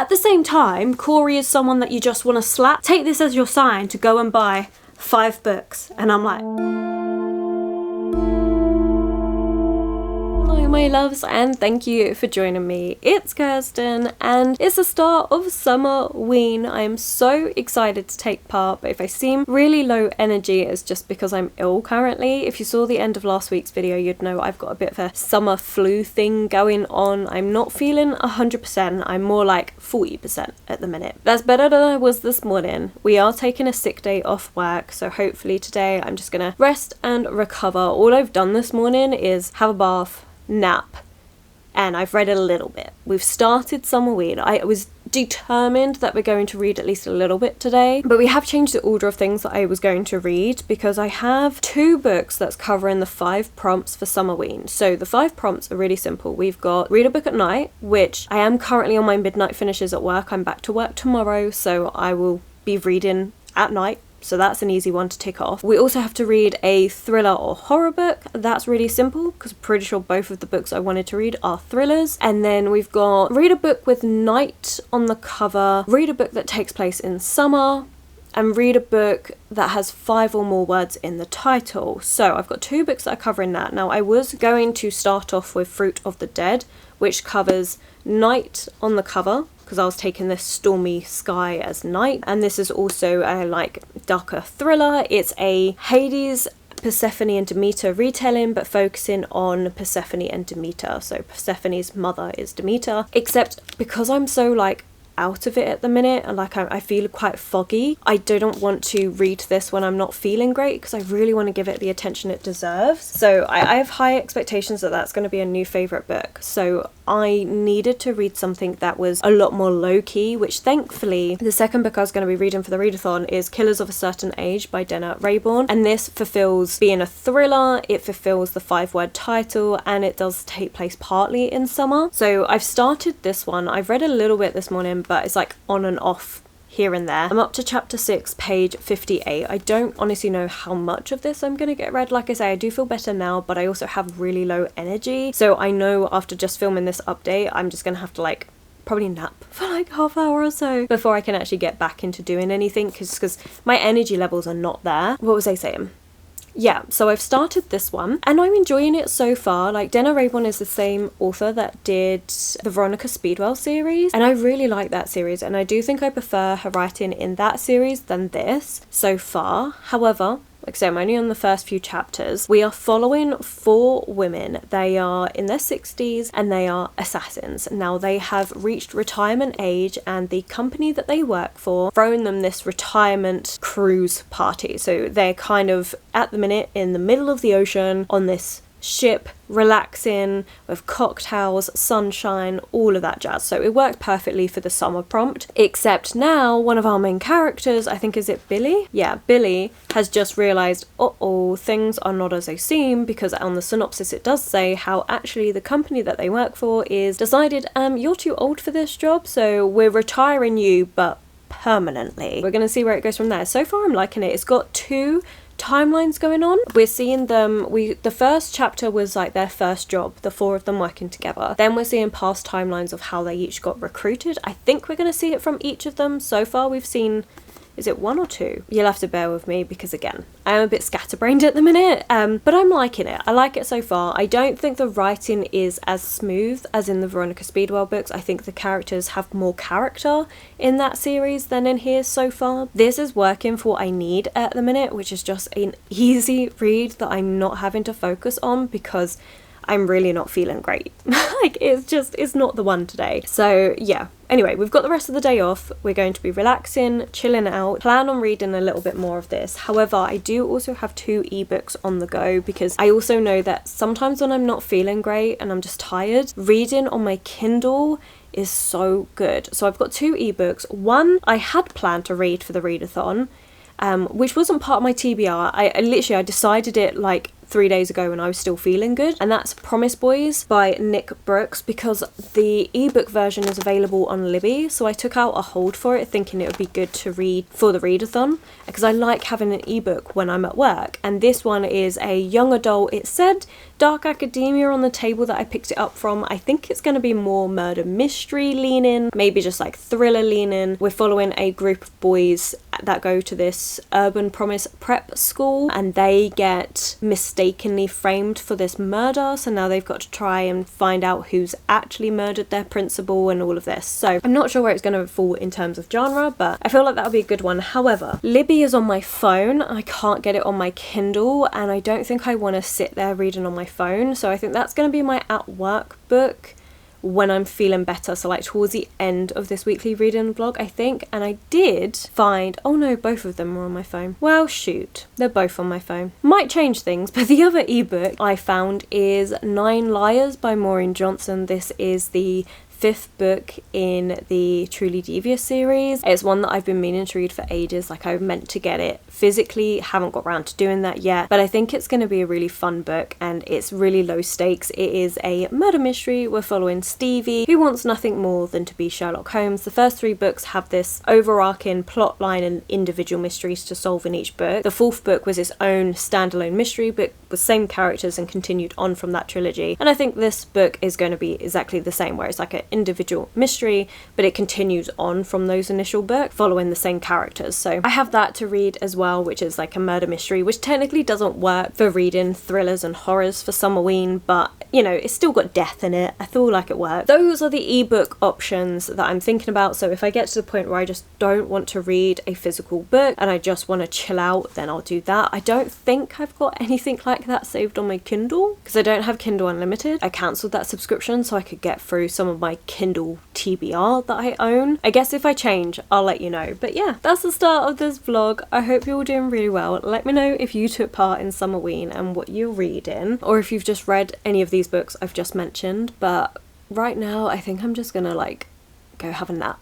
At the same time, Corey is someone that you just want to slap. Take this as your sign to go and buy 5 books. And I'm like... Hello my loves, and thank you for joining me. It's Kirsten and it's the start of Summerween. I am so excited to take part, but if I seem really low energy, it's just because I'm ill currently. If you saw the end of last week's video, you'd know I've got a bit of a summer flu thing going on. I'm not feeling 100%, I'm more like 40% at the minute. That's better than I was this morning. We are taking a sick day off work, so hopefully today I'm just gonna rest and recover. All I've done this morning is have a bath, nap, and I've read a little bit. We've started Summerween. I was determined that we're going to read at least a little bit today, but we have changed the order of things that I was going to read because I have 2 books that's covering the 5 prompts for Summerween. So the 5 prompts are really simple. We've got read a book at night, which I am currently on my midnight finishes at work. I'm back to work tomorrow, so I will be reading at night. So that's an easy one to tick off. We also have to read a thriller or horror book. That's really simple because I'm pretty sure both of the books I wanted to read are thrillers. And then we've got read a book with night on the cover, read a book that takes place in summer, and read a book that has 5 or more words in the title. So I've got 2 books that are covering that. Now I was going to start off with Fruit of the Dead, which covers night on the cover, because I was taking this stormy sky as night, and this is also a like darker thriller. It's a Hades, Persephone and Demeter retelling, but focusing on Persephone and Demeter. So Persephone's mother is Demeter, except because I'm so like out of it at the minute and like I feel quite foggy, I don't want to read this when I'm not feeling great because I really want to give it the attention it deserves. So I have high expectations that that's going to be a new favourite book. So I needed to read something that was a lot more low-key, which thankfully the second book I was going to be reading for the readathon is Killers of a Certain Age by Denna Raybourn, and this fulfills being a thriller, it fulfills the 5-word title, and it does take place partly in summer. So I've started this one. I've read a little bit this morning, but it's like on and off here and there. I'm up to chapter 6, page 58. I don't honestly know how much of this I'm gonna get read. Like I say, I do feel better now, but I also have really low energy. So I know after just filming this update, I'm just gonna have to like probably nap for like half hour or so before I can actually get back into doing anything because my energy levels are not there. What was I saying? Yeah, so I've started this one and I'm enjoying it so far. Like Denna Raybourn is the same author that did the Veronica Speedwell series, and I really like that series, and I do think I prefer her writing in that series than this so far. However, like I say, I'm only on the first few chapters. We are following 4 women. They are in their 60s and they are assassins. Now they have reached retirement age, and the company that they work for thrown them this retirement cruise party. So they're kind of at the minute in the middle of the ocean on this ship, relaxing with cocktails, sunshine, all of that jazz. So it worked perfectly for the summer prompt, except now one of our main characters, I think, is it Billy? Yeah, Billy has just realised, uh-oh, things are not as they seem, because on the synopsis it does say how actually the company that they work for is decided, you're too old for this job, so we're retiring you, but permanently. We're gonna see where it goes from there. So far I'm liking it. It's got 2 timelines going on. We're seeing them, the first chapter was like their first job, the 4 of them working together. Then we're seeing past timelines of how they each got recruited. I think we're going to see it from each of them. So far we've seen, is it 1 or 2? You'll have to bear with me because again, I am a bit scatterbrained at the minute, but I'm liking it. I like it so far. I don't think the writing is as smooth as in the Veronica Speedwell books. I think the characters have more character in that series than in here so far. This is working for what I need at the minute, which is just an easy read that I'm not having to focus on because I'm really not feeling great. Like it's not the one today. So yeah. Anyway, we've got the rest of the day off. We're going to be relaxing, chilling out, plan on reading a little bit more of this. However, I do also have 2 ebooks on the go because I also know that sometimes when I'm not feeling great and I'm just tired, reading on my Kindle is so good. So I've got 2 ebooks. One I had planned to read for the readathon, which wasn't part of my TBR. I decided it like 3 days ago when I was still feeling good, and that's Promise Boys by Nick Brooks, because the ebook version is available on Libby, so I took out a hold for it thinking it would be good to read for the readathon because I like having an ebook when I'm at work. And this one is a young adult. It said dark academia on the table that I picked it up from. I think it's going to be more murder mystery leaning, maybe just like thriller leaning. We're following a group of boys that go to this urban promise prep school, and they get mistakenly framed for this murder, so now they've got to try and find out who's actually murdered their principal and all of this. So I'm not sure where it's going to fall in terms of genre, but I feel like that'll be a good one. However, Libby is on my phone. I can't get it on my Kindle, and I don't think I want to sit there reading on my phone, so I think that's going to be my at work book when I'm feeling better, so like towards the end of this weekly reading vlog, I think. And I did find, oh no, both of them were on my phone. Well, shoot, they're both on my phone. Might change things, but the other ebook I found is 9 Liars by Maureen Johnson. This is the 5th book in the Truly Devious series. It's one that I've been meaning to read for ages. Like, I meant to get it physically, haven't got around to doing that yet, but I think it's going to be a really fun book, and it's really low stakes. It is a murder mystery. We're following Stevie, who wants nothing more than to be Sherlock Holmes. The first 3 books have this overarching plot line and individual mysteries to solve in each book. The 4th book was its own standalone mystery book with same characters and continued on from that trilogy, and I think this book is going to be exactly the same, where it's like an individual mystery, but it continues on from those initial books following the same characters. So I have that to read as well, which is like a murder mystery, which technically doesn't work for reading thrillers and horrors for Summerween, but you know, it's still got death in it. I feel like it works. Those are the ebook options that I'm thinking about. So if I get to the point where I just don't want to read a physical book and I just want to chill out, then I'll do that. I don't think I've got anything like that saved on my Kindle because I don't have Kindle Unlimited. I cancelled that subscription so I could get through some of my Kindle TBR that I own. I guess if I change, I'll let you know. But yeah, that's the start of this vlog. I hope you're all doing really well. Let me know if you took part in Summerween and what you're reading, or if you've just read any of these books I've just mentioned. But right now I think I'm just gonna like go have a nap.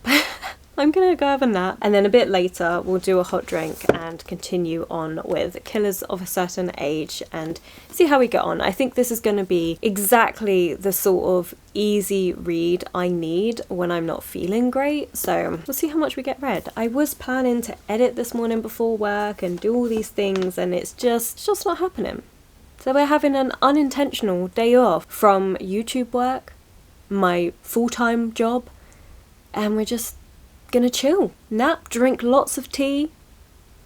I'm gonna go have a nap, and then a bit later we'll do a hot drink and continue on with Killers of a Certain Age and see how we get on. I think this is gonna be exactly the sort of easy read I need when I'm not feeling great, so we'll see how much we get read. I was planning to edit this morning before work and do all these things, and it's just not happening. So we're having an unintentional day off from YouTube work, my full-time job, and we're just gonna chill, nap, drink lots of tea,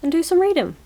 and do some reading.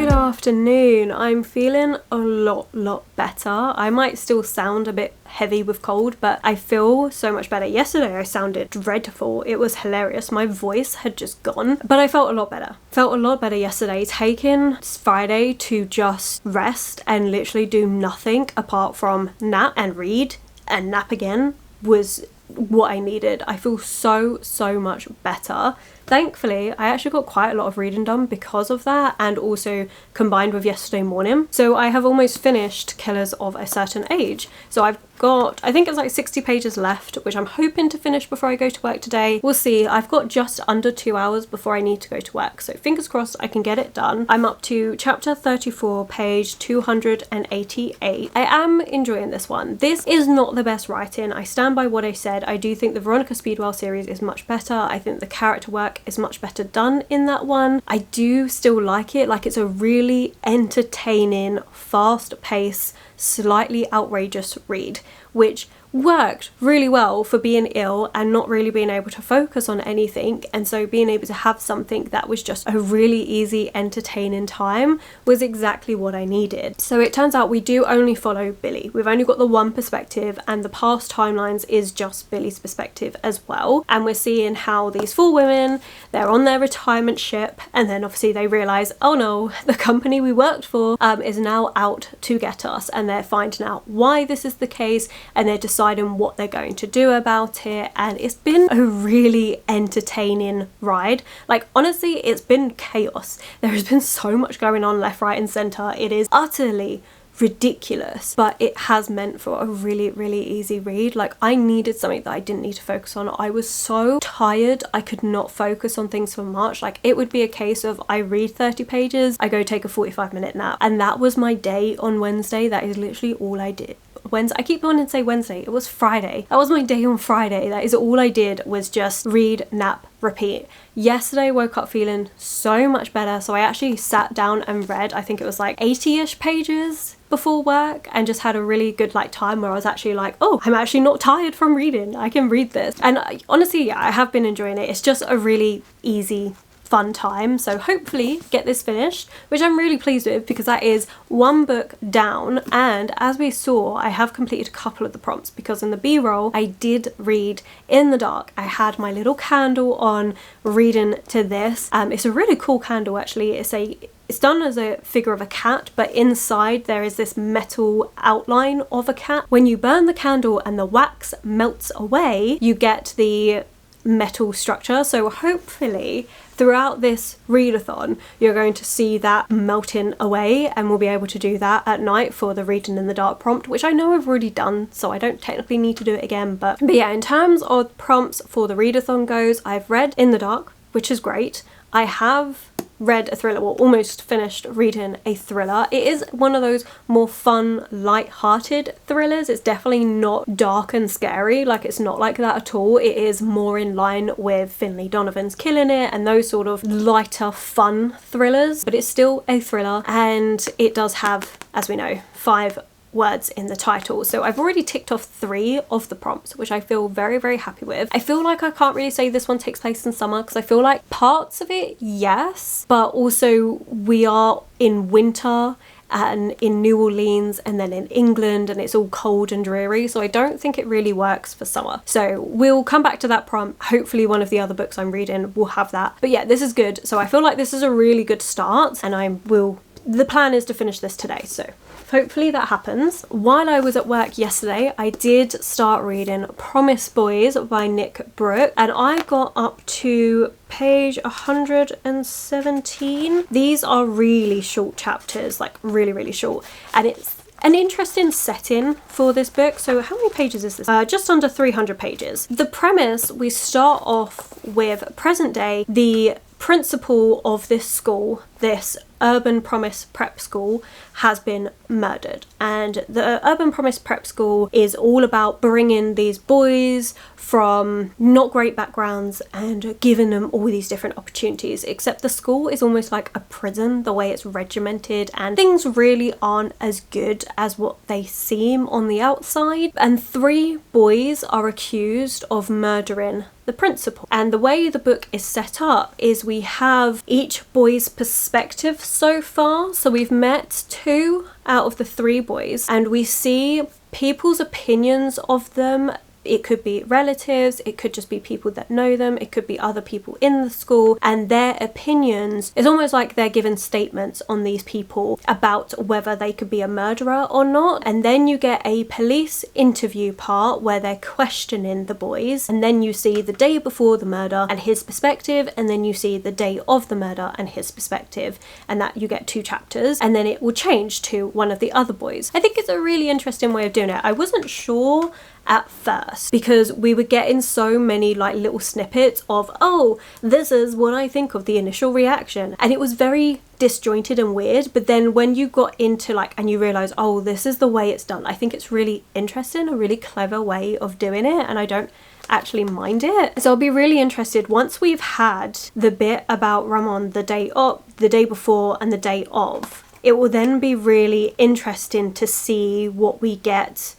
Afternoon. I'm feeling a lot better. I might still sound a bit heavy with cold, but I feel so much better. Yesterday I sounded dreadful. It was hilarious. My voice had just gone, but I felt a lot better. Felt a lot better yesterday. Taking Friday to just rest and literally do nothing apart from nap and read and nap again was what I needed. I feel so much better Thankfully, I actually got quite a lot of reading done because of that, and also combined with yesterday morning. So I have almost finished Killers of a Certain Age. So I've got, I think it's like 60 pages left, which I'm hoping to finish before I go to work today. We'll see. I've got just under 2 hours before I need to go to work, so fingers crossed I can get it done. I'm up to chapter 34, page 288. I am enjoying this one. This is not the best writing. I stand by what I said. I do think the Veronica Speedwell series is much better. I think the character work is much better done in that one. I do still like it. Like, it's a really entertaining, fast-paced, slightly outrageous read, which worked really well for being ill and not really being able to focus on anything, and so being able to have something that was just a really easy, entertaining time was exactly what I needed. So it turns out we do only follow Billy. We've only got the one perspective, and the past timelines is just Billy's perspective as well, and we're seeing how these 4 women, they're on their retirement ship, and then obviously they realise, oh no, the company we worked for is now out to get us, and they're finding out why this is the case, and they're deciding what they're going to do about it. And it's been a really entertaining ride. Like, honestly, it's been chaos. There has been so much going on left, right and centre. It is utterly ridiculous, but it has meant for a really, really easy read. Like, I needed something that I didn't need to focus on. I was so tired, I could not focus on things for much. Like, it would be a case of I read 30 pages, I go take a 45-minute nap, and that was my day on Wednesday. That is literally all I did. Wednesday, I keep wanting to say Wednesday, it was Friday. That was my day on Friday. That is all I did, was just read, nap, repeat. Yesterday I woke up feeling so much better, so I actually sat down and read, I think it was like 80-ish pages before work, and just had a really good like time where I was actually like, oh, I'm actually not tired from reading, I can read this. And honestly, yeah, I have been enjoying it. It's just a really easy, fun time, so hopefully get this finished, which I'm really pleased with, because that is one book down. And as we saw, I have completed a couple of the prompts, because in the B-roll I did read in the dark. I had my little candle on reading to this. It's a really cool candle actually. It's done as a figure of a cat, but inside there is this metal outline of a cat. When you burn the candle and the wax melts away, you get the metal structure. So hopefully throughout this readathon you're going to see that melting away, and we'll be able to do that at night for the reading in the dark prompt, which I know I've already done, so I don't technically need to do it again. But yeah, in terms of prompts for the readathon goes, I've read in the dark, which is great. I have read a thriller, well, almost finished reading a thriller. It is one of those more fun, light-hearted thrillers. It's definitely not dark and scary, like it's not like that at all. It is more in line with Finlay Donovan's Killing It and those sort of lighter, fun thrillers, but it's still a thriller, and it does have, as we know, 5 words in the title. So I've already ticked off 3 of the prompts, which I feel very, very happy with. I feel like I can't really say this one takes place in summer, because I feel like parts of it, yes, but also we are in winter and in New Orleans and then in England, and it's all cold and dreary, so I don't think it really works for summer. So we'll come back to that prompt. Hopefully one of the other books I'm reading will have that. But yeah, this is good. So I feel like this is a really good start, and the plan is to finish this today, so hopefully that happens. While I was at work yesterday, I did start reading Promise Boys by Nick Brooke, and I got up to page 117. These are really short chapters, like really, really short, and it's an interesting setting for this book. So how many pages is this? Just under 300 pages. The premise, we start off with present day. The principal of this school, this Urban Promise Prep School, has been murdered, and the Urban Promise Prep School is all about bringing these boys from not great backgrounds and giving them all these different opportunities, except the school is almost like a prison, the way it's regimented, and things really aren't as good as what they seem on the outside. And 3 boys are accused of murdering the principal, and the way the book is set up is we have each boy's perspective so far. So we've met 2 out of the 3 boys, and we see people's opinions of them It could be relatives, it could just be people that know them, it could be other people in the school, and their opinions, it's almost like they're given statements on these people about whether they could be a murderer or not. And then you get a police interview part where they're questioning the boys, and then you see the day before the murder and his perspective, and then you see the day of the murder and his perspective, and that you get 2 chapters, and then it will change to one of the other boys. I think it's a really interesting way of doing it. I wasn't sure at first because we were getting so many like little snippets of, oh, this is what I think of the initial reaction, and it was very disjointed and weird. But then when you got into like, and you realize, oh, this is the way it's done, I think it's really interesting, a really clever way of doing it, and I don't actually mind it. So I'll be really interested once we've had the bit about Ramon the day up, the day before and the day of. It will then be really interesting to see what we get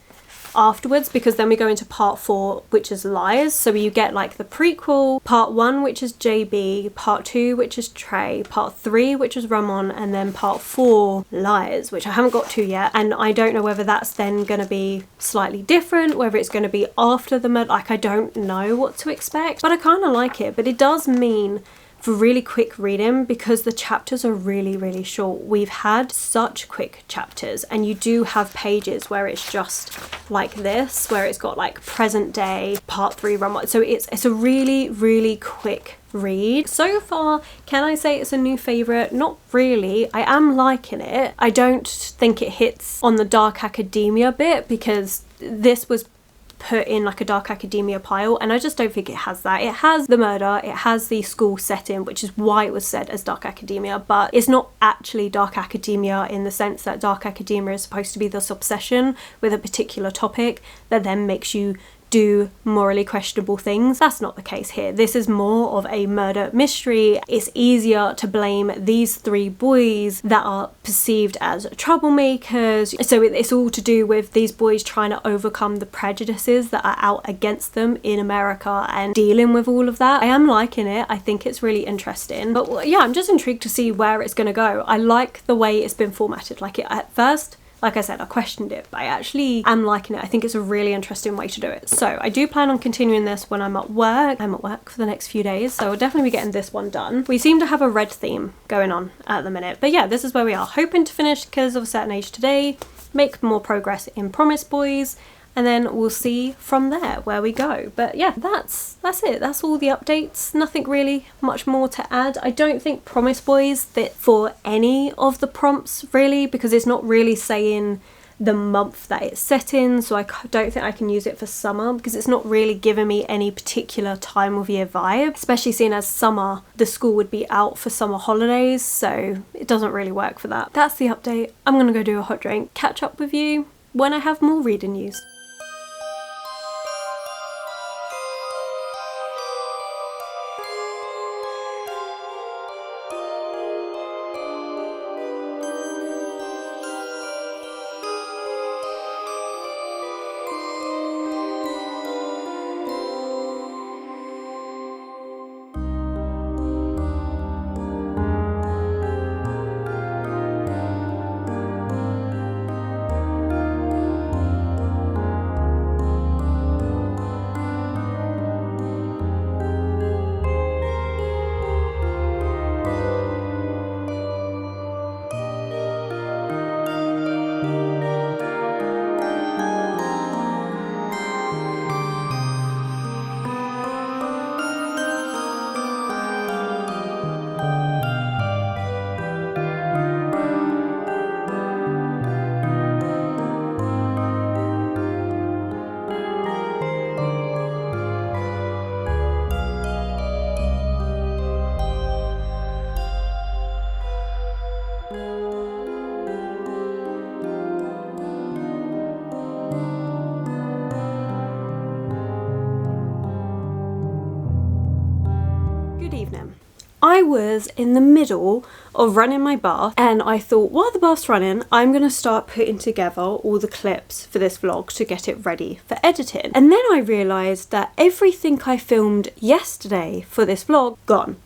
afterwards, because then we go into part 4, which is lies. So you get like the prequel, part 1, which is JB, part 2, which is Trey, part 3, which is Ramon, and then part 4, lies, which I haven't got to yet. And I don't know whether that's then going to be slightly different, whether it's going to be after the murder. Like, I don't know what to expect, but I kind of like it. But it does mean for really quick reading, because the chapters are really, really short. We've had such quick chapters, and you do have pages where it's just like this, where it's got like present day, part 3, run. So it's a really, really quick read. So far, can I say it's a new favourite? Not really. I am liking it. I don't think it hits on the dark academia bit, because this was put in like a dark academia pile, and I just don't think it has that. It has the murder, it has the school setting, which is why it was said as dark academia, but it's not actually dark academia in the sense that dark academia is supposed to be this obsession with a particular topic that then makes you do morally questionable things. That's not the case here. This is more of a murder mystery. It's easier to blame these 3 boys that are perceived as troublemakers. So it's all to do with these boys trying to overcome the prejudices that are out against them in America and dealing with all of that. I am liking it. I think it's really interesting. But yeah, I'm just intrigued to see where it's going to go. I like the way it's been formatted. Like, it at first, like I said, I questioned it, but I actually am liking it. I think it's a really interesting way to do it. So I do plan on continuing this when I'm at work. I'm at work for the next few days, so I'll definitely be getting this one done. We seem to have a red theme going on at the minute. But yeah, this is where we are. Hoping to finish Killers of a Certain Age today, make more progress in Promise Boys, and then we'll see from there where we go. But yeah, that's it. That's all the updates. Nothing really much more to add. I don't think Promise Boys fit for any of the prompts really, because it's not really saying the month that it's set in, so I don't think I can use it for summer, because it's not really giving me any particular time of year vibe, especially seeing as summer, the school would be out for summer holidays, so it doesn't really work for that. That's the update. I'm gonna go do a hot drink, catch up with you when I have more reading news. I was in the middle of running my bath, and I thought, while the bath's running, I'm going to start putting together all the clips for this vlog to get it ready for editing. And then I realised that everything I filmed yesterday for this vlog, gone.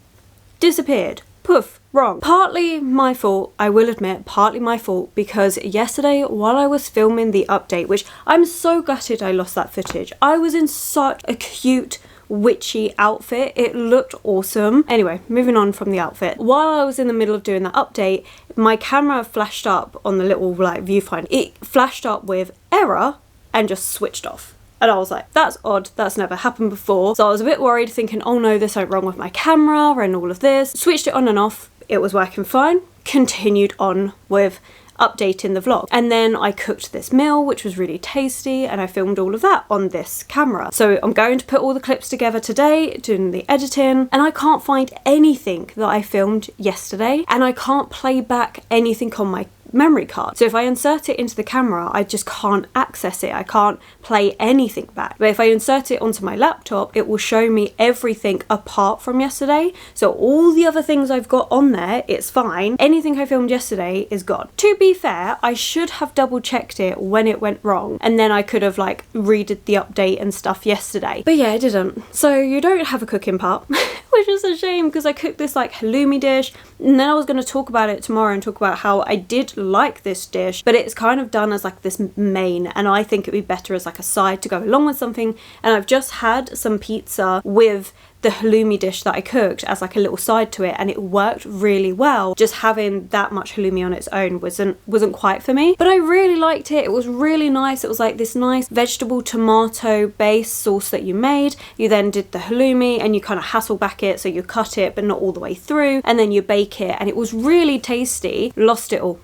Disappeared. poof, wrong. Partly my fault, I will admit, partly my fault, because yesterday while I was filming the update, which I'm so gutted I lost that footage, I was in such a cute witchy outfit. It looked awesome. Anyway, moving on from the outfit. While I was in the middle of doing that update, my camera flashed up on the little like viewfinder. It flashed up with error and just switched off. And I was like, that's odd, that's never happened before. So I was a bit worried, thinking, oh no, there's something wrong with my camera and all of this. Switched it on and off, it was working fine. Continued on with updating the vlog. And then I cooked this meal, which was really tasty, and I filmed all of that on this camera. So I'm going to put all the clips together today, doing the editing, and I can't find anything that I filmed yesterday, and I can't play back anything on my memory card. So if I insert it into the camera, I just can't access it. I can't play anything back. But if I insert it onto my laptop, it will show me everything apart from yesterday. So all the other things I've got on there, it's fine. Anything I filmed yesterday is gone. To be fair, I should have double checked it when it went wrong, and then I could have like redid the update and stuff yesterday. But yeah, I didn't. So you don't have a cooking part, which is a shame, because I cooked this like halloumi dish, and then I was going to talk about it tomorrow and talk about how I did like this dish, but it's kind of done as like this main, and I think it'd be better as like a side to go along with something. And I've just had some pizza with the halloumi dish that I cooked as like a little side to it, and it worked really well. Just having that much halloumi on its own wasn't quite for me, but I really liked it. It was really nice. It was like this nice vegetable tomato base sauce that you made. You then did the halloumi and you kind of Hasselback it, so you cut it but not all the way through, and then you bake it, and it was really tasty. Lost it all.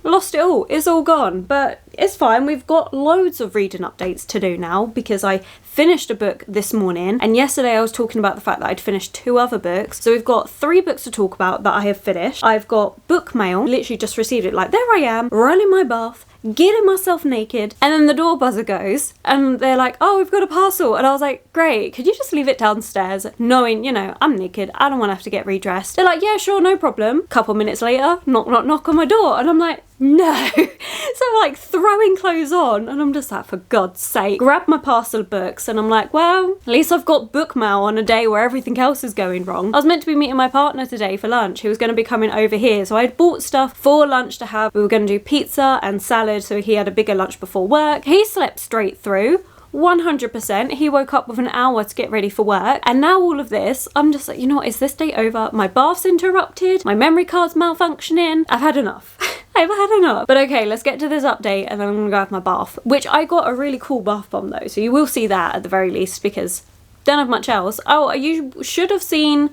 It's all gone, but it's fine. We've got loads of reading updates to do now, because I finished a book this morning, and yesterday I was talking about the fact that I'd finished 2 other books. So we've got 3 books to talk about that I have finished. I've got book mail, literally just received it, like there I am, running my bath, getting myself naked, and then the door buzzer goes and they're like, oh, we've got a parcel. And I was like, great, could you just leave it downstairs, knowing, you know, I'm naked, I don't want to have to get redressed. They're like, yeah, sure, no problem. Couple minutes later, knock on my door, and I'm like, no. So I'm like throwing clothes on, and I'm just like, for God's sake. Grab my parcel of books, and I'm like, well, at least I've got book mail on a day where everything else is going wrong. I was meant to be meeting my partner today for lunch. He was going to be coming over here, so I'd bought stuff for lunch to have. We were going to do pizza and salad, so he had a bigger lunch before work. He slept straight through. 100%. He woke up with an hour to get ready for work, and now all of this, I'm just like, you know what, is this day over? My bath's interrupted, my memory card's malfunctioning. I've had enough. I've had enough. But okay, let's get to this update, and then I'm gonna go have my bath, which I got a really cool bath bomb though, so you will see that at the very least, because don't have much else. Oh, you should have seen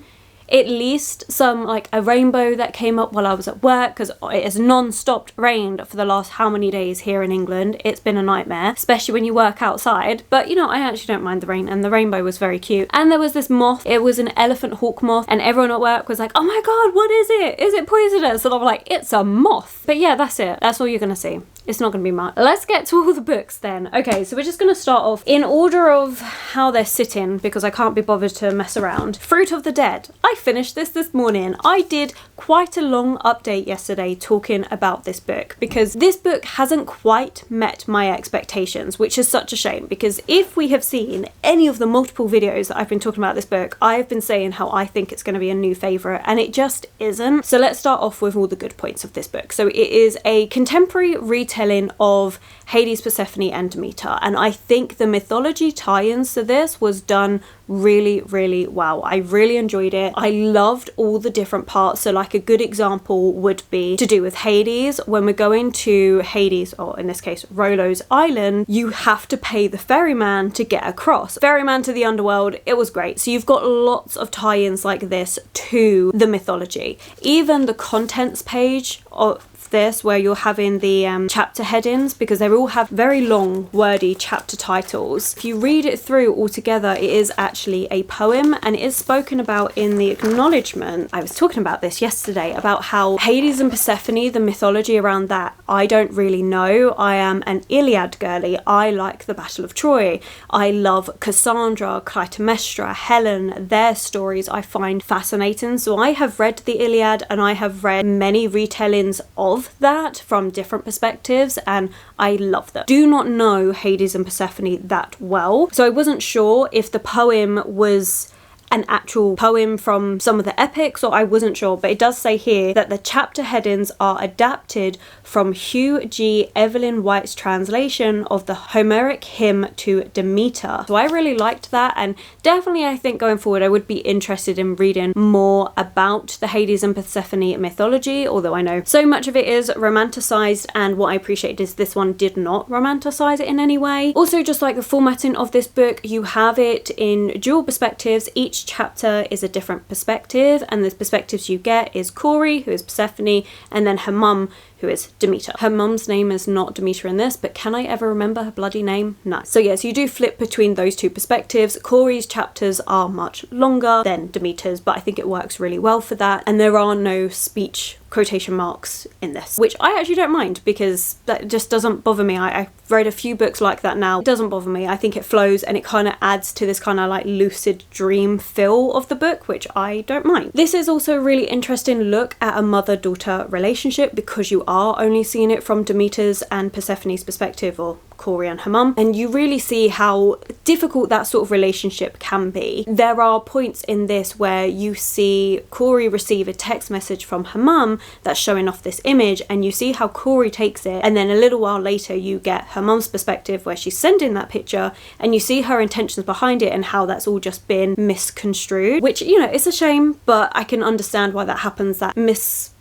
at least some, like a rainbow that came up while I was at work, because it has non-stopped rained for the last how many days here in England. It's been a nightmare, especially when you work outside. But you know, I actually don't mind the rain, and the rainbow was very cute. And there was this moth. It was an elephant hawk moth, and everyone at work was like, oh my god, what is it? Is it poisonous? And I'm like, it's a moth. But yeah, that's it. That's all you're gonna see. It's not going to be much. Let's get to all the books then. Okay, so we're just going to start off in order of how they're sitting, because I can't be bothered to mess around. Fruit of the Dead. I finished this morning. I did quite a long update yesterday talking about this book, because this book hasn't quite met my expectations, which is such a shame, because if we have seen any of the multiple videos that I've been talking about this book, I've been saying how I think it's going to be a new favourite, and it just isn't. So let's start off with all the good points of this book. So it is a contemporary retelling of Hades, Persephone and Demeter, and I think the mythology tie-ins to this was done really, really well. I really enjoyed it. I loved all the different parts. So like a good example would be to do with Hades. When we're going to Hades, or in this case Rolo's island, you have to pay the ferryman to get across. Ferryman to the underworld. It was great. So you've got lots of tie-ins like this to the mythology. Even the contents page of this, where you're having the chapter headings, because they all have very long wordy chapter titles. If you read it through all together, it is actually a poem, and it is spoken about in the acknowledgement. I was talking about this yesterday, about how Hades and Persephone, the mythology around that, I don't really know. I am an Iliad girly. I like the Battle of Troy. I love Cassandra, Clytemnestra, Helen. Their stories I find fascinating. So I have read the Iliad, and I have read many retellings of that from different perspectives, and I love them. Do not know Hades and Persephone that well, so I wasn't sure if the poem was an actual poem from some of the epics, or I wasn't sure, but it does say here that the chapter headings are adapted from Hugh G. Evelyn White's translation of the Homeric hymn to Demeter. So I really liked that, and definitely I think going forward I would be interested in reading more about the Hades and Persephone mythology, although I know so much of it is romanticized, and what I appreciate is this one did not romanticize it in any way. Also, just like the formatting of this book, you have it in dual perspectives. Each chapter is a different perspective, and the perspectives you get is Corey, who is Persephone, and then her mum, who is Demeter. Her mum's name is not Demeter in this, but can I ever remember her bloody name? No. So yes, you do flip between those two perspectives. Corey's chapters are much longer than Demeter's, but I think it works really well for that, and there are no speech quotation marks in this, which I actually don't mind because that just doesn't bother me. I've read a few books like that now. It doesn't bother me. I think it flows, and it kind of adds to this kind of like lucid dream feel of the book, which I don't mind. This is also a really interesting look at a mother-daughter relationship because you are only seeing it from Demeter's and Persephone's perspective, or Corey and her mum, and you really see how difficult that sort of relationship can be. There are points in this where you see Corey receive a text message from her mum that's showing off this image, and you see how Corey takes it, and then a little while later you get her mum's perspective where she's sending that picture, and you see her intentions behind it and how that's all just been misconstrued, which, you know, it's a shame, but I can understand why that happens, that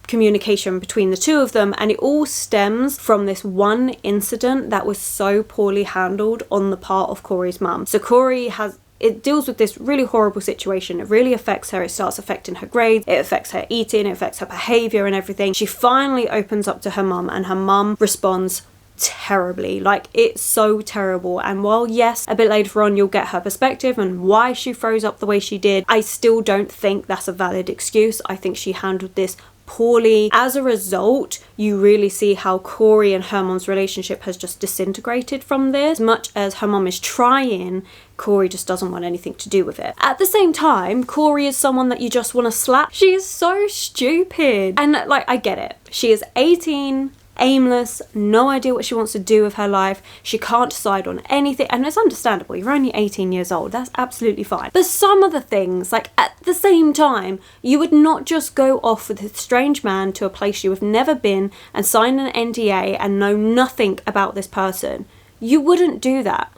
communication between the two of them, and it all stems from this one incident that was so poorly handled on the part of Corey's mum. So Corey it deals with this really horrible situation. It really affects her. It starts affecting her grades, it affects her eating, it affects her behavior and everything. She finally opens up to her mum, and her mum responds terribly. Like, it's so terrible. And while yes, a bit later on you'll get her perspective and why she froze up the way she did, I still don't think that's a valid excuse. I think she handled this poorly. As a result, you really see how Corey and her mom's relationship has just disintegrated from this. As much as her mom is trying, Corey just doesn't want anything to do with it. At the same time, Corey is someone that you just want to slap. She is so stupid. And like, I get it. She is 18, aimless, no idea what she wants to do with her life. She can't decide on anything, and it's understandable. You're only 18 years old. That's absolutely fine. But some of the things, like, at the same time, you would not just go off with a strange man to a place you have never been and sign an NDA and know nothing about this person. You wouldn't do that.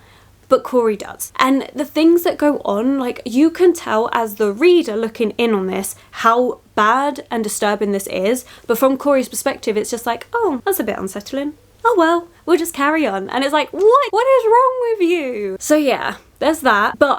But Corey does. And the things that go on, like, you can tell as the reader looking in on this how bad and disturbing this is, but from Corey's perspective it's just like, oh, that's a bit unsettling. Oh well, we'll just carry on. And it's like, what is wrong with you? So yeah, there's that. But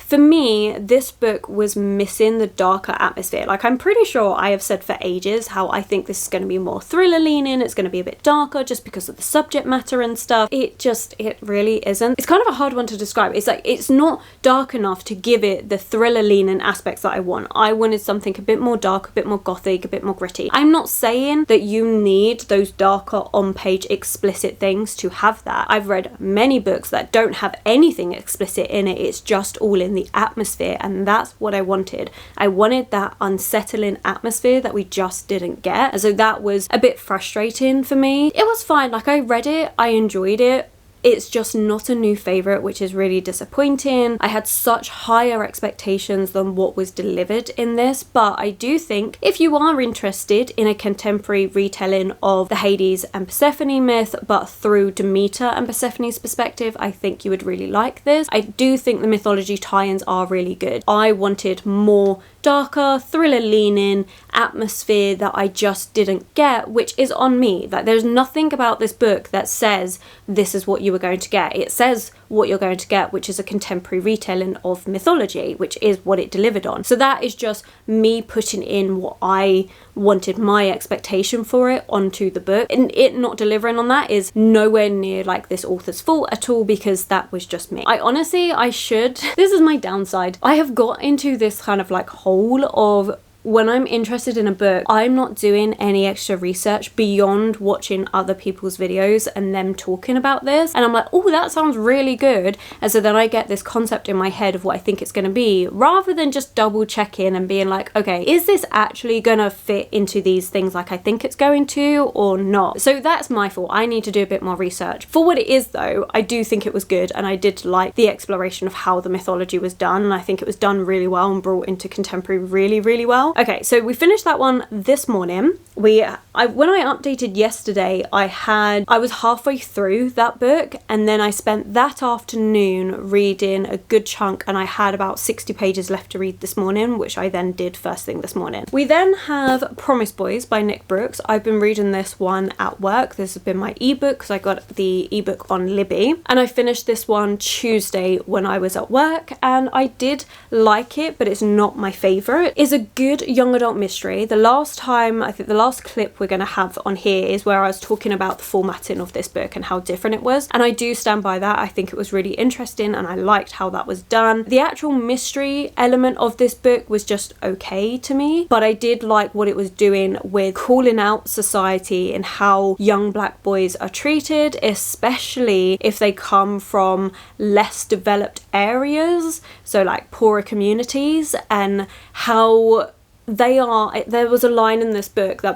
for me, this book was missing the darker atmosphere. Like, I'm pretty sure I have said for ages how I think this is going to be more thriller leaning, it's going to be a bit darker just because of the subject matter and stuff. It really isn't. It's kind of a hard one to describe. It's like, it's not dark enough to give it the thriller leaning aspects that I want. I wanted something a bit more dark, a bit more gothic, a bit more gritty. I'm not saying that you need those darker on-page explicit things to have that. I've read many books that don't have anything explicit in it. It's just all in the atmosphere, and that's what I wanted. I wanted that unsettling atmosphere that we just didn't get. And so that was a bit frustrating for me. It was fine. Like, I read it, I enjoyed it. It's just not a new favourite, which is really disappointing. I had such higher expectations than what was delivered in this, but I do think if you are interested in a contemporary retelling of the Hades and Persephone myth, but through Demeter and Persephone's perspective, I think you would really like this. I do think the mythology tie-ins are really good. I wanted more darker, thriller leaning atmosphere that I just didn't get, which is on me. Like, there's nothing about this book that says this is what you are going to get. It says what you're going to get, which is a contemporary retelling of mythology, which is what it delivered on. So that is just me putting in what I wanted, my expectation for it, onto the book, and it not delivering on that is nowhere near like this author's fault at all, because that was just me. This is my downside. I have got into this kind of like hole of when I'm interested in a book, I'm not doing any extra research beyond watching other people's videos and them talking about this. And I'm like, oh, that sounds really good. And so then I get this concept in my head of what I think it's going to be, rather than just double checking and being like, okay, is this actually going to fit into these things like I think it's going to or not? So that's my fault. I need to do a bit more research. For what it is though, I do think it was good, and I did like the exploration of how the mythology was done, and I think it was done really well and brought into contemporary really well. Okay, so we finished that one this morning. When I updated yesterday, I was halfway through that book, and then I spent that afternoon reading a good chunk, and I had about 60 pages left to read this morning, which I then did first thing this morning. We then have Promise Boys by Nick Brooks. I've been reading this one at work. This has been my ebook because I got the ebook on Libby, and I finished this one Tuesday when I was at work, and I did like it, but it's not my favourite. It's a good young adult mystery. The last time, I think the last clip we're going to have on here is where I was talking about the formatting of this book and how different it was, and I do stand by that. I think it was really interesting and I liked how that was done. The actual mystery element of this book was just okay to me, but I did like what it was doing with calling out society and how young black boys are treated, especially if they come from less developed areas, so like poorer communities, and how there was a line in this book that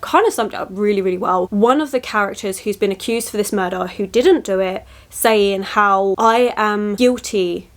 kind of summed it up really well. One of the characters who's been accused for this murder, who didn't do it, saying how I am guilty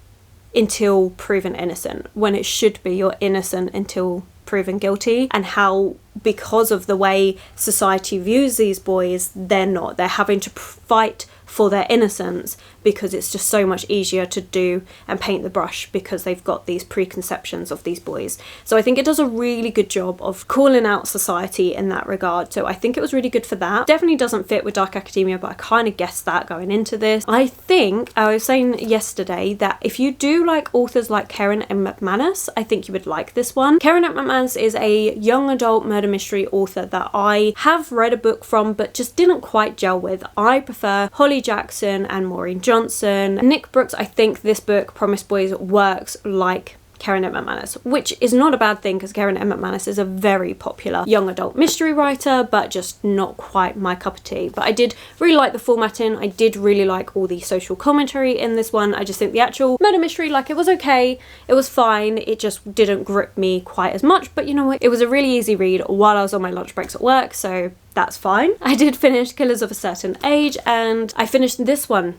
until proven innocent, when it should be you're innocent until proven guilty, and how because of the way society views these boys, they're not. They're having to fight for their innocence because it's just so much easier to do and paint the brush because they've got these preconceptions of these boys. So I think it does a really good job of calling out society in that regard. So I think it was really good for that. Definitely doesn't fit with dark academia, but I kind of guessed that going into this. I think I was saying yesterday that if you do like authors like Karen M. McManus, I think you would like this one. Karen M. McManus is a young adult murder mystery author that I have read a book from but just didn't quite gel with. I prefer Holly Jackson and Maureen Johnson. Nick Brooks, I think this book, Promise Boys, works like Karen M. McManus, which is not a bad thing because Karen M. McManus is a very popular young adult mystery writer, but just not quite my cup of tea. But I did really like the formatting. I did really like all the social commentary in this one. I just think the actual murder mystery, like, it was okay, it was fine, it just didn't grip me quite as much. But you know what, it was a really easy read while I was on my lunch breaks at work, so that's fine. I did finish Killers of a Certain Age, and I finished this one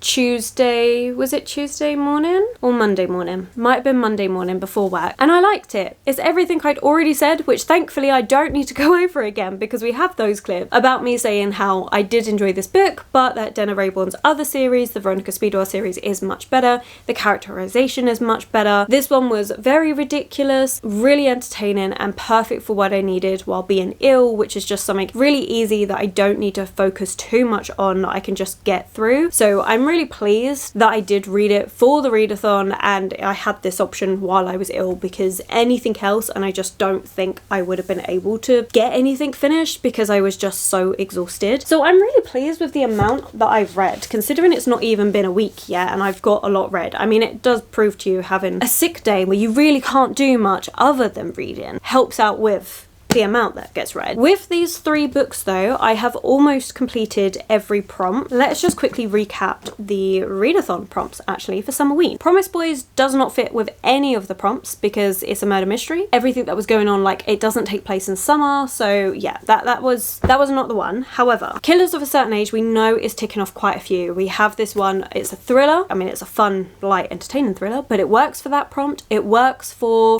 Tuesday, was it Tuesday morning or Monday morning? Might have been Monday morning before work, and I liked it. It's everything I'd already said, which thankfully I don't need to go over again because we have those clips about me saying how I did enjoy this book, but that Denna Raybourne's other series, the Veronica Speedwell series, is much better. The characterization is much better. This one was very ridiculous, really entertaining, and perfect for what I needed while being ill, which is just something really easy that I don't need to focus too much on, that I can just get through. So I'm really pleased that I did read it for the readathon and I had this option while I was ill, because anything else and I just don't think I would have been able to get anything finished because I was just so exhausted. So I'm really pleased with the amount that I've read, considering it's not even been a week yet and I've got a lot read. I mean, it does prove to you having a sick day where you really can't do much other than reading helps out with the amount that gets read. With these 3 books though, I have almost completed every prompt. Let's just quickly recap the readathon prompts actually for Summerween. Promise Boys does not fit with any of the prompts because it's a murder mystery. Everything that was going on, like, it doesn't take place in summer, so yeah, that was not the one. However, Killers of a Certain Age we know is ticking off quite a few. We have this one, it's a thriller. I mean, it's a fun, light, entertaining thriller, but it works for that prompt. It works for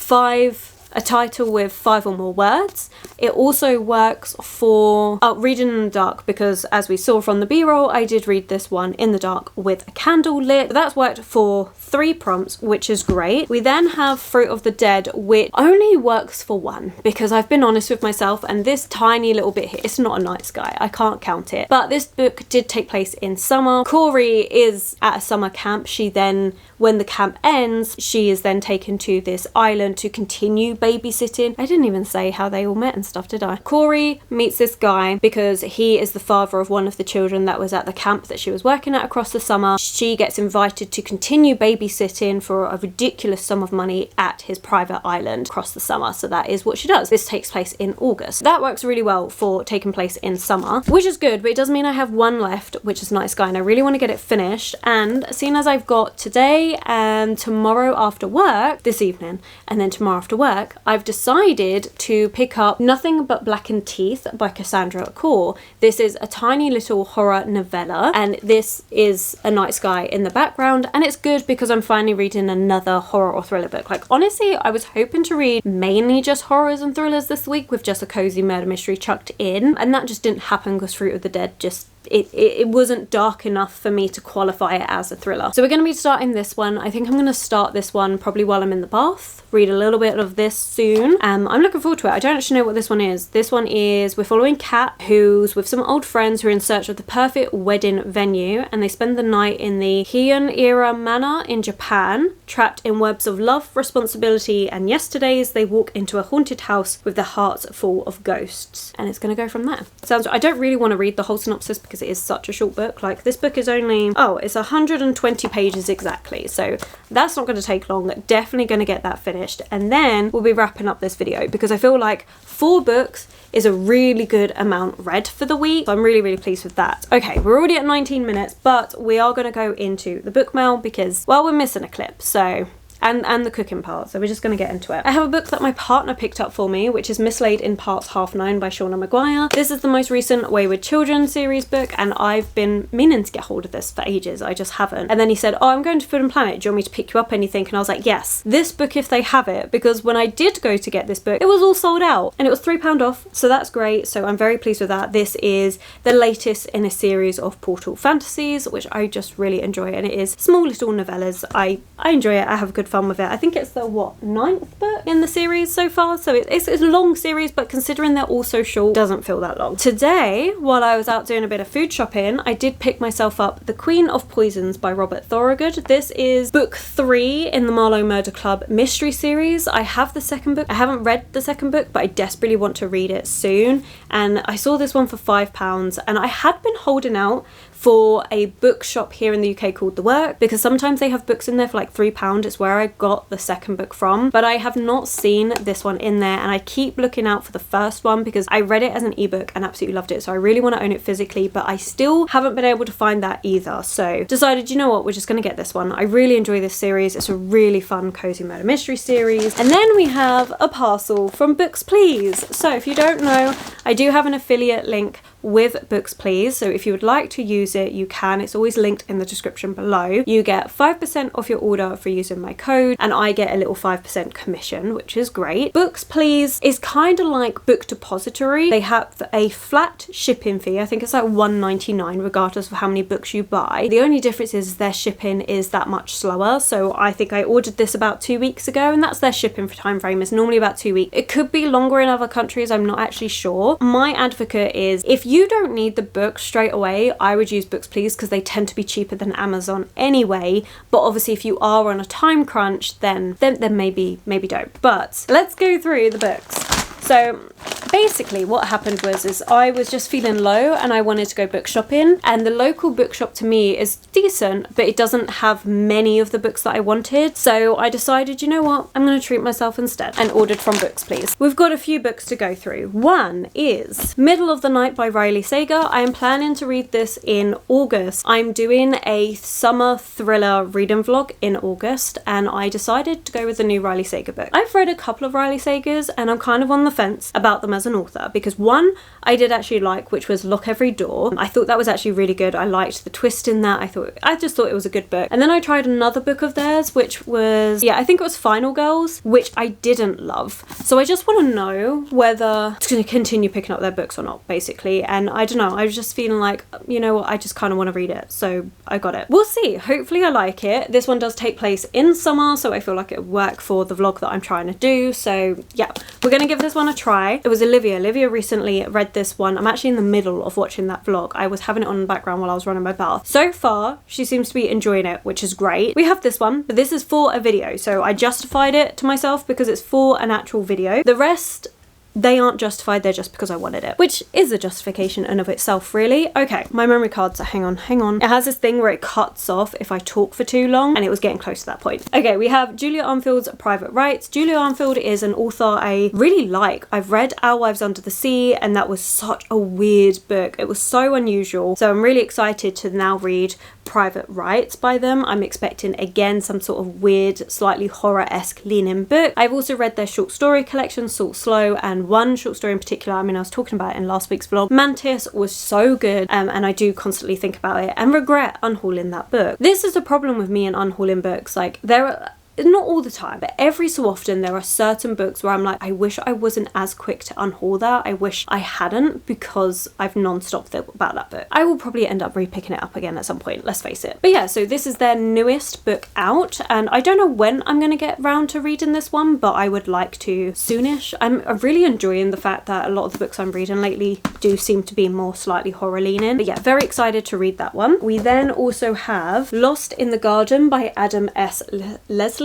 a title with 5 or more words. It also works for reading in the dark, because as we saw from the b-roll, I did read this one in the dark with a candle lit. That's worked for 3 prompts, which is great. We then have Fruit of the Dead, which only works for 1 because I've been honest with myself, and this tiny little bit here, it's not a night sky, I can't count it. But this book did take place in summer. Corey is at a summer camp. She then, when the camp ends, she is then taken to this island to continue babysitting. I didn't even say how they all met and stuff, did I? Corey meets this guy because he is the father of one of the children that was at the camp that she was working at across the summer. She gets invited to continue babysitting for a ridiculous sum of money at his private island across the summer. So that is what she does. This takes place in August. That works really well for taking place in summer, which is good, but it does mean I have one left, which is Nice Guy, and I really want to get it finished. And seeing as I've got today and tomorrow after work, this evening, and then tomorrow after work, I've decided to pick up Nothing But Blackened Teeth by Cassandra Core. This is a tiny little horror novella, and this is a Nice Guy in the background, and it's good because I'm finally reading another horror or thriller book. Like, honestly, I was hoping to read mainly just horrors and thrillers this week with just a cozy murder mystery chucked in, and that just didn't happen because Fruit of the Dead just it wasn't dark enough for me to qualify it as a thriller. So we're going to be starting this one. I think I'm going to start this one probably while I'm in the bath, read a little bit of this soon. I'm looking forward to it. I don't actually know what this one is. This one is, we're following Kat, who's with some old friends who are in search of the perfect wedding venue, and they spend the night in the Heian era manor in Japan. Trapped in webs of love, responsibility, and yesterdays, they walk into a haunted house with their hearts full of ghosts. And it's going to go from there. I don't really want to read the whole synopsis because it is such a short book. Like, this book is only, it's 120 pages exactly. So that's not going to take long. Definitely going to get that finished. And then we'll be wrapping up this video because I feel like 4 books is a really good amount read for the week. So I'm really, really pleased with that. Okay, we're already at 19 minutes, but we are going to go into the book mail because, well, we're missing a clip. So and the cooking part, so we're just going to get into it. I have a book that my partner picked up for me, which is Mislaid in Parts Half Known by Shauna Maguire. This is the most recent Wayward Children series book, and I've been meaning to get hold of this for ages. I just haven't. And then he said, I'm going to Food and Planet. Do you want me to pick you up anything? And I was like, yes, this book if they have it, because when I did go to get this book, it was all sold out and it was £3 off. So that's great. So I'm very pleased with that. This is the latest in a series of Portal fantasies, which I just really enjoy. And it is small little novellas. I enjoy it. I have good fun with it. I think it's the 9th book in the series so far, so it's a long series, but considering they're all so short, doesn't feel that long. Today, while I was out doing a bit of food shopping, I did pick myself up The Queen of Poisons by Robert Thorogood. This is book 3 in the Marlowe Murder Club mystery series. I have the second book. I haven't read the second book, but I desperately want to read it soon, and I saw this one for £5, and I had been holding out for a bookshop here in the UK called The Work, because sometimes they have books in there for like £3. It's where I got the second book from, but I have not seen this one in there, and I keep looking out for the first one because I read it as an ebook and absolutely loved it, so I really want to own it physically, but I still haven't been able to find that either. So decided, you know what, we're just going to get this one. I really enjoy this series. It's a really fun cozy murder mystery series. And then we have a parcel from Books Please. So if you don't know, I do have an affiliate link with Books Please, so if you would like to use it, you can. It's always linked in the description below. You get 5% off your order for using my code, and I get a little 5% commission, which is great. Books Please is kind of like Book Depository. They have a flat shipping fee. I think it's like $1.99 regardless of how many books you buy. The only difference is their shipping is that much slower. So I think I ordered this about 2 weeks ago, and that's their shipping time frame. It's normally about 2 weeks. It could be longer in other countries. I'm not actually sure. My advocate is, if you don't need the book straight away, I would use Books Please because they tend to be cheaper than Amazon anyway. But obviously if you are on a time crunch, then maybe don't. But let's go through the books. So basically what happened was I was just feeling low and I wanted to go book shopping, and the local bookshop to me is decent, but it doesn't have many of the books that I wanted. So I decided, you know what, I'm going to treat myself instead, and ordered from Books Please. We've got a few books to go through. One is Middle of the Night by Riley Sager. I am planning to read this in August. I'm doing a summer thriller reading vlog in August, and I decided to go with the new Riley Sager book. I've read a couple of Riley Sagers and I'm kind of on the fence about them as an author, because one I did actually like, which was Lock Every Door. I thought that was actually really good. I liked the twist in that. I just thought it was a good book. And then I tried another book of theirs, which was, I think it was Final Girls, which I didn't love. So I just want to know whether I'm going to continue picking up their books or not, basically. And I don't know, I was just feeling like, you know what, I just kind of want to read it, so I got it. We'll see. Hopefully I like it. This one does take place in summer, so I feel like it would work for the vlog that I'm trying to do. So yeah, we're going to give this one a try. It was Olivia. Olivia recently read this one. I'm actually in the middle of watching that vlog. I was having it on in the background while I was running my bath. So far, she seems to be enjoying it, which is great. We have this one, but this is for a video. So I justified it to myself because it's for an actual video. The rest, they aren't justified, they're just because I wanted it, which is a justification in of itself, really. Okay, my memory cards are, hang on. It has this thing where it cuts off if I talk for too long, and it was getting close to that point. Okay, we have Julia Armfield's Private Rights. Julia Armfield is an author I really like. I've read Our Wives Under the Sea, and that was such a weird book. It was so unusual. So I'm really excited to now read Private Rights by them. I'm expecting, again, some sort of weird, slightly horror-esque lean-in book. I've also read their short story collection, Salt Slow, and one short story in particular, I mean, I was talking about it in last week's vlog. Mantis was so good, and I do constantly think about it and regret unhauling that book. This is a problem with me and unhauling books. Like, there are, not all the time, but every so often there are certain books where I'm like, I wish I wasn't as quick to unhaul that. I wish I hadn't, because I've non-stop thought about that book. I will probably end up repicking it up again at some point, let's face it. But yeah, so this is their newest book out, and I don't know when I'm going to get round to reading this one, but I would like to soonish. I'm really enjoying the fact that a lot of the books I'm reading lately do seem to be more slightly horror leaning. But yeah, very excited to read that one. We then also have Lost in the Garden by Adam S. Leslie.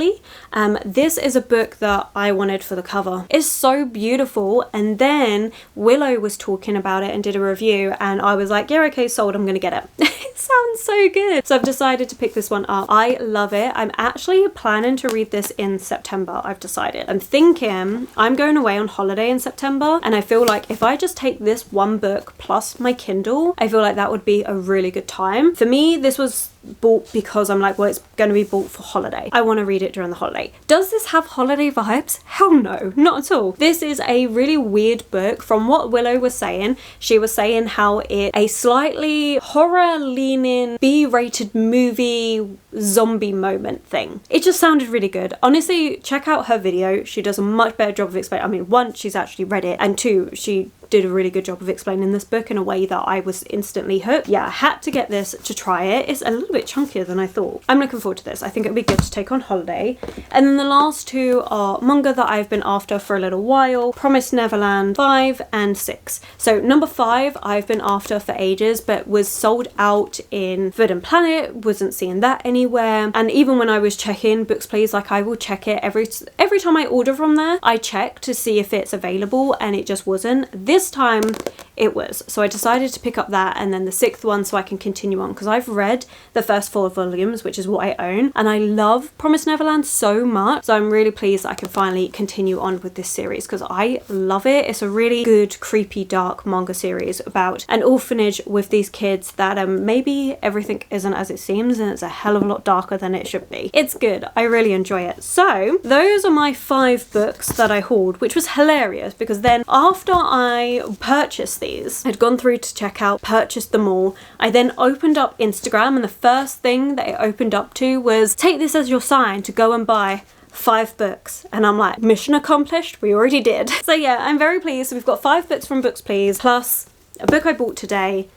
This is a book that I wanted for the cover. It's so beautiful, and then Willow was talking about it and did a review, and I was like, yeah, okay, sold, I'm gonna get it. It sounds so good. So I've decided to pick this one up. I love it. I'm actually planning to read this in September, I've decided. I'm thinking I'm going away on holiday in September, and I feel like if I just take this one book plus my Kindle, I feel like that would be a really good time. For me, this was bought because I'm like, well, it's going to be bought for holiday. I want to read it during the holiday. Does this have holiday vibes? Hell no, not at all. This is a really weird book. From what Willow was saying, she was saying how it's a slightly horror leaning B-rated movie zombie moment thing. It just sounded really good. Honestly, check out her video. She does a much better job of explaining. I mean, one, she's actually read it, and two, she did a really good job of explaining this book in a way that I was instantly hooked. Yeah, I had to get this to try it. It's a little bit chunkier than I thought. I'm looking forward to this. I think it'll be good to take on holiday. And then the last two are manga that I've been after for a little while. Promised Neverland 5 and 6. So number 5 I've been after for ages, but was sold out in Food & Planet, wasn't seeing that anywhere. And even when I was checking Books Please, like, I will check it every time I order from there, I check to see if it's available, and it just wasn't. This time it was, so I decided to pick up that, and then the 6th one so I can continue on, because I've read the first 4 volumes, which is what I own, and I love Promised Neverland so much, so I'm really pleased that I can finally continue on with this series, because I love it. It's a really good, creepy, dark manga series about an orphanage with these kids that maybe everything isn't as it seems, and it's a hell of a lot darker than it should be. It's good. I really enjoy it. So those are my 5 books that I hauled, which was hilarious, because then after I purchased these, I'd gone through to check out, purchased them all, I then opened up Instagram, and the first thing that it opened up to was, take this as your sign to go and buy 5 books. And I'm like, mission accomplished, we already did. So yeah, I'm very pleased. So we've got 5 books from Books Please, plus a book I bought today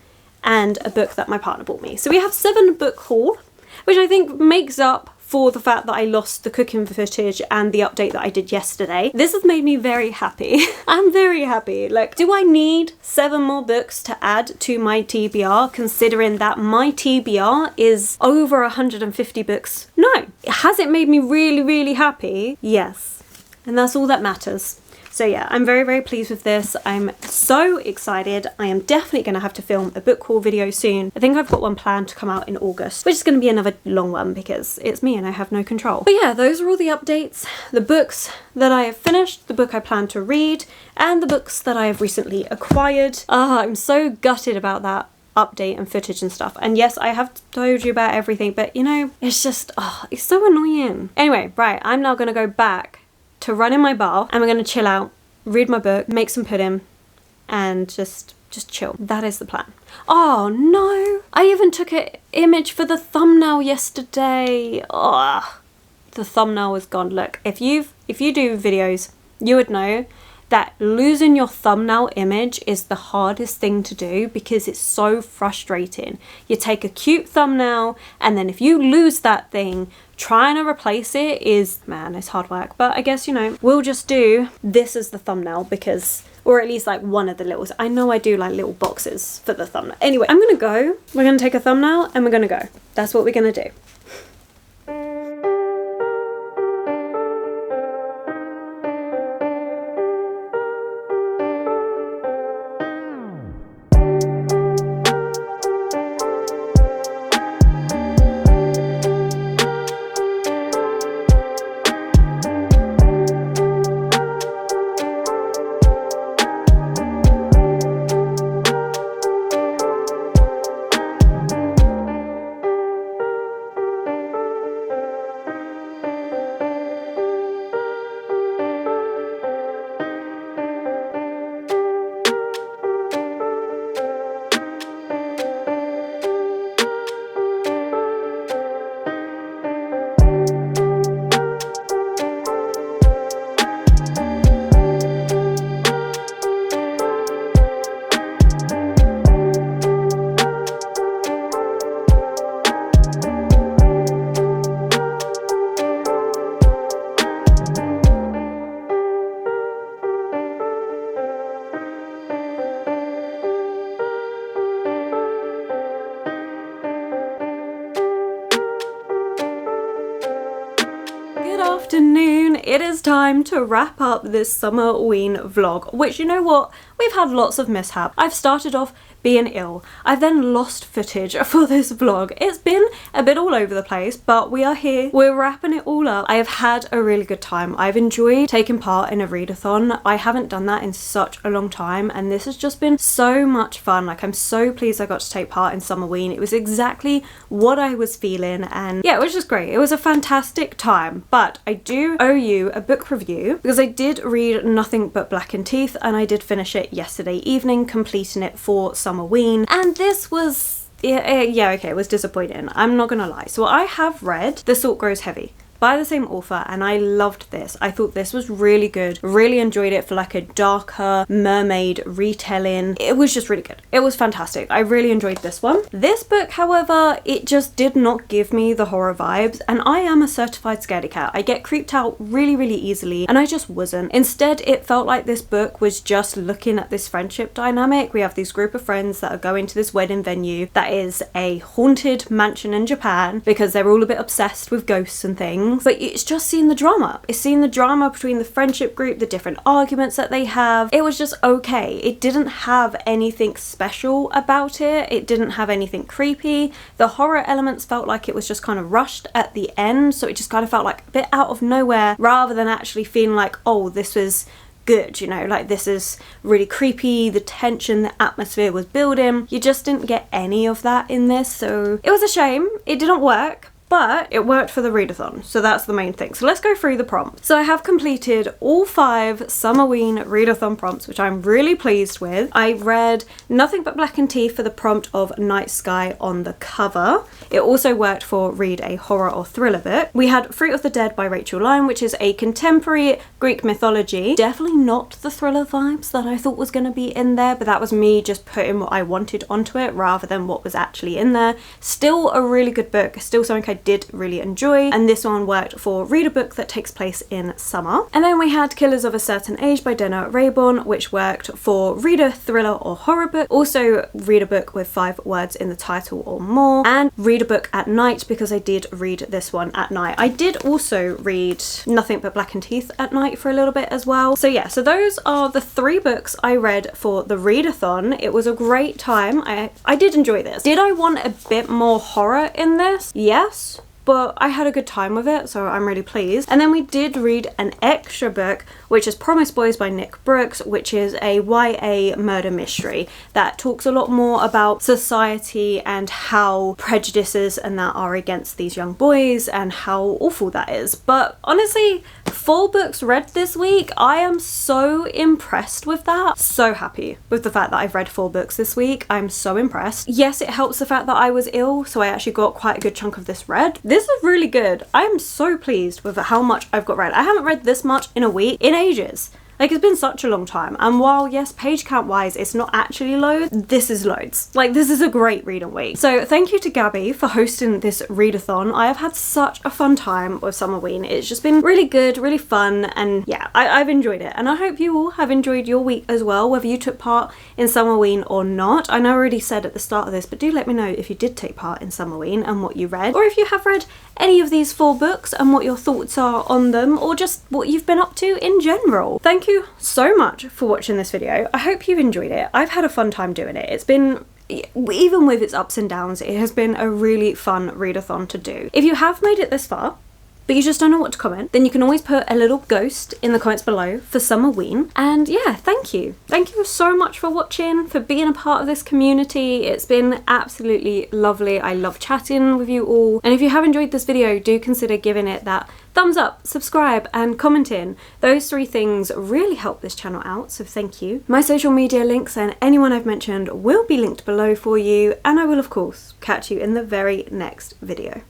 and a book that my partner bought me. So we have 7 book haul, which I think makes up for the fact that I lost the cooking footage and the update that I did yesterday. This has made me very happy. I'm very happy. Like, do I need 7 more books to add to my TBR, considering that my TBR is over 150 books? No. Has it made me really, really happy? Yes. And that's all that matters. So yeah, I'm very, very pleased with this. I'm so excited. I am definitely going to have to film a book haul video soon. I think I've got one planned to come out in August, which is going to be another long one because it's me and I have no control. But yeah, those are all the updates. The books that I have finished, the book I plan to read, and the books that I have recently acquired. I'm so gutted about that update and footage and stuff. And yes, I have told you about everything, but you know, it's just, it's so annoying. Anyway, right, I'm now going to go back to run in my bath, and we're going to chill out, read my book, make some pudding, and just chill. That is the plan. Oh no, I even took an image for the thumbnail yesterday. Oh, the thumbnail was gone. Look, if you do videos, you would know that losing your thumbnail image is the hardest thing to do because it's so frustrating. You take a cute thumbnail, and then if you lose that thing, trying to replace it is, man, it's hard work. But I guess, you know, we'll just do this as the thumbnail because or at least like one of the littles. I know I do like little boxes for the thumbnail. Anyway, I'm gonna go. We're gonna take a thumbnail and we're gonna go. That's what we're gonna do. Afternoon, it is time to wrap up this Summerween vlog, which, you know what, we've had lots of mishap. I've started off being ill. I've then lost footage for this vlog. It's been a bit all over the place, but we are here. We're wrapping it all up. I have had a really good time. I've enjoyed taking part in a readathon. I haven't done that in such a long time, and this has just been so much fun. Like, I'm so pleased I got to take part in Summerween. It was exactly what I was feeling, and yeah, it was just great. It was a fantastic time, but I do owe you a book review because I did read Nothing But Black and Teeth, and I did finish it yesterday evening, completing it for Summerween, and this was okay, it was disappointing, I'm not gonna lie. So I have read The Salt Grows Heavy by the same author, and I loved this. I thought this was really good. Really enjoyed it for like a darker mermaid retelling. It was just really good. It was fantastic. I really enjoyed this one. This book, however, it just did not give me the horror vibes, and I am a certified scaredy cat. I get creeped out really, really easily, and I just wasn't. Instead, it felt like this book was just looking at this friendship dynamic. We have this group of friends that are going to this wedding venue that is a haunted mansion in Japan because they're all a bit obsessed with ghosts and things. But it's just seeing the drama. It's seeing the drama between the friendship group, the different arguments that they have. It was just okay. It didn't have anything special about it. It didn't have anything creepy. The horror elements felt like it was just kind of rushed at the end, so it just kind of felt like a bit out of nowhere, rather than actually feeling like, oh, this was good, you know, like this is really creepy, the tension, the atmosphere was building. You just didn't get any of that in this, so it was a shame. It didn't work, but it worked for the readathon, so that's the main thing. So let's go through the prompts. So I have completed all 5 Summerween readathon prompts, which I'm really pleased with. I read Nothing But Black and Teeth for the prompt of Night Sky on the cover. It also worked for read a horror or thriller book. We had Fruit of the Dead by Rachel Lyne, which is a contemporary Greek mythology. Definitely not the thriller vibes that I thought was going to be in there, but that was me just putting what I wanted onto it rather than what was actually in there. Still a really good book, still something I did really enjoy, and this one worked for read a book that takes place in summer. And then we had Killers of a Certain Age by Dana Rayborn, which worked for read a thriller or horror book, also read a book with 5 words in the title or more, and read a book at night because I did read this one at night. I did also read Nothing But Black and Teeth at night for a little bit as well. So yeah, so those are the 3 books I read for the readathon. It was a great time. I did enjoy this. Did I want a bit more horror in this? Yes, but I had a good time with it, so I'm really pleased. And then we did read an extra book, which is Promised Boys by Nick Brooks, which is a YA murder mystery that talks a lot more about society and how prejudices and that are against these young boys and how awful that is. But honestly, 4 books read this week. I am so impressed with that. So happy with the fact that I've read 4 books this week. I'm so impressed. Yes, it helps the fact that I was ill, so I actually got quite a good chunk of this read. This is really good. I am so pleased with how much I've got read. I haven't read this much in a week, in ages. Like, it's been such a long time, and while yes, page count wise it's not actually loads, this is loads. Like, this is a great reading week. So thank you to Gabby for hosting this readathon. I have had such a fun time with Summerween. It's just been really good, really fun, and yeah, I've enjoyed it, and I hope you all have enjoyed your week as well, whether you took part in Summerween or not. I know I already said at the start of this, but do let me know if you did take part in Summerween and what you read, or if you have read any of these 4 books and what your thoughts are on them, or just what you've been up to in general. Thank you so much for watching this video. I hope you've enjoyed it. I've had a fun time doing it. It's been, even with its ups and downs, it has been a really fun readathon to do. If you have made it this far, but you just don't know what to comment, then you can always put a little ghost in the comments below for Summerween. And yeah, thank you. Thank you so much for watching, for being a part of this community. It's been absolutely lovely. I love chatting with you all. And if you have enjoyed this video, do consider giving it that thumbs up, subscribe, and commenting. Those 3 things really help this channel out, so thank you. My social media links and anyone I've mentioned will be linked below for you, and I will of course catch you in the very next video.